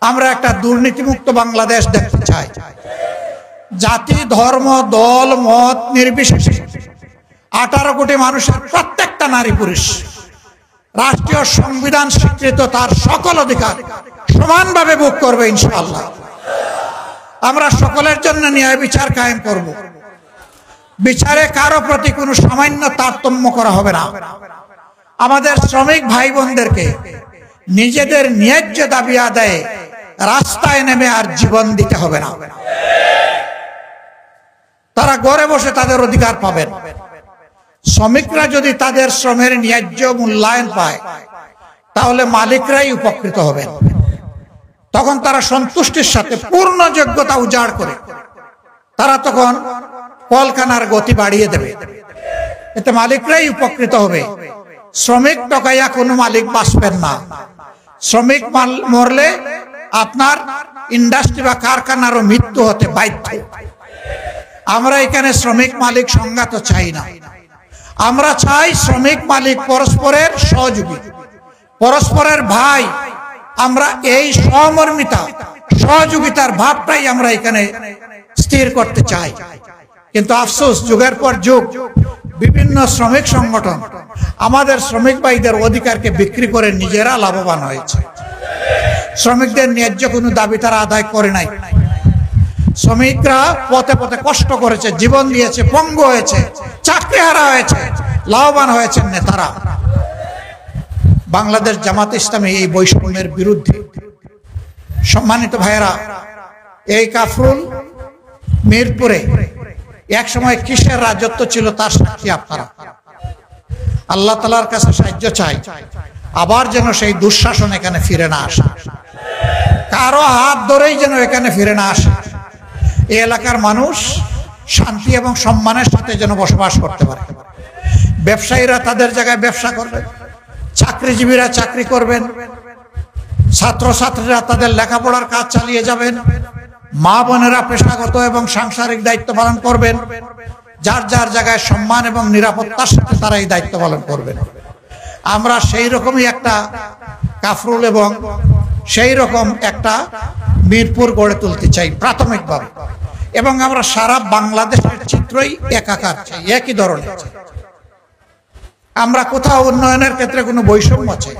আমরা একটা দুর্নীতিমুক্ত বাংলাদেশ দেখতে চাই। জাতি, ধর্ম, দল, মত নির্বিশেষে 18 কোটি মানুষের প্রত্যেকটা নারী পুরুষ রাষ্ট্রীয় সংবিধান স্বীকৃত তার সকল অধিকার সমানভাবে ভোগ করবে ইনশাআল্লাহ। আমরা সকলের জন্য ন্যায় বিচার কায়েম করব। বিচারে কারো প্রতি কোনো সামান্য তারতম্য করা হবে না। আমাদের শ্রমিক ভাই বোনদেরকে নিজেদের ন্যায্য দাবি আদায়ে রাস্তায় নেমে আর জীবন দিতে হবে না। তারা ঘরে বসে তাদের অধিকার পাবেন। শ্রমিকরা যদি তাদের শ্রমের ন্যায্য মূল্যায়ন পায় তাহলে মালিকরাই উপকৃত হবেন। তখন তারা সন্তুষ্টির সাথে পূর্ণ যোগ্যতা উজাড় করে তারা তখন কলকারখানার গতি বাড়িয়ে দেবে। এতে মালিকরাই উপকৃত হবে। শ্রমিক টকাইয়া কোনো মালিক বাঁচবেন না। শ্রমিক মরলে আপনার ইন্ডাস্ট্রি বা কারখানারও মৃত্যু হতে বাধ্য। আমরা এখানে শ্রমিক মালিক সংঘাত চাই না। আমরা চাই শ্রমিক মালিক পরস্পরের সহযোগী, পরস্পরের ভাই। আমরা এই সহমর্মিতা, সহযোগিতার ভাবটাই আমরা এখানে স্থির করতে চাই। কিন্তু আফসোস, যুগের পর যুগ বিভিন্ন শ্রমিক সংগঠন আমাদের শ্রমিক ভাইদের অধিকারকে বিক্রি করে নিজেরা লাভবান হয়েছে। শ্রমিকদের ন্যায্য কোনো দাবি তারা আদায় করে নাই। শ্রমিকরা পথে পথে কষ্ট করেছে, জীবন দিয়েছে, পঙ্গু হয়েছে, চাকরি হারা হয়েছে, লাভবান হয়েছেন নেতারা। বাংলাদেশ জামাত ইসলামী এই বৈষম্যের বিরুদ্ধে। সম্মানিত ভাইয়েরা, এই কাফরুল মিরপুরে এক সময় কিসের রাজত্ব ছিল তার সাক্ষী আপনারা। আল্লাহ তাআলার কাছে সাহায্য চাই আবার যেন সেই দুঃশাসন এখানে ফিরে না আসে, কারো হাত ধরেই যেন এখানে ফিরে না আসে। এই এলাকার মানুষ শান্তি এবং সম্মানের সাথে যেন বসবাস করতে পারে। ব্যবসায়ীরা তাদের জায়গায় ব্যবসা করবেন, চাকরিজীবীরা চাকরি করবেন, ছাত্রছাত্রীরা তাদের লেখাপড়ার কাজ চালিয়ে যাবেন, মা বোনেরা পেশাগত এবং সাংসারিক দায়িত্ব পালন করবেন। যার যার জায়গায় সম্মান এবং নিরাপত্তার সাথে তারা এই দায়িত্ব পালন করবেন। আমরা সেই রকমই একটা কাফরুল এবং সেই রকম একটা মিরপুর গড়ে তুলতে চাই প্রাথমিকভাবে। এবং আমরা সারা বাংলাদেশের চিত্রই একাকার চাই, একই ধরনের চাই। আমরা কোথাও উন্নয়নের ক্ষেত্রে কোনো বৈষম্য চাই।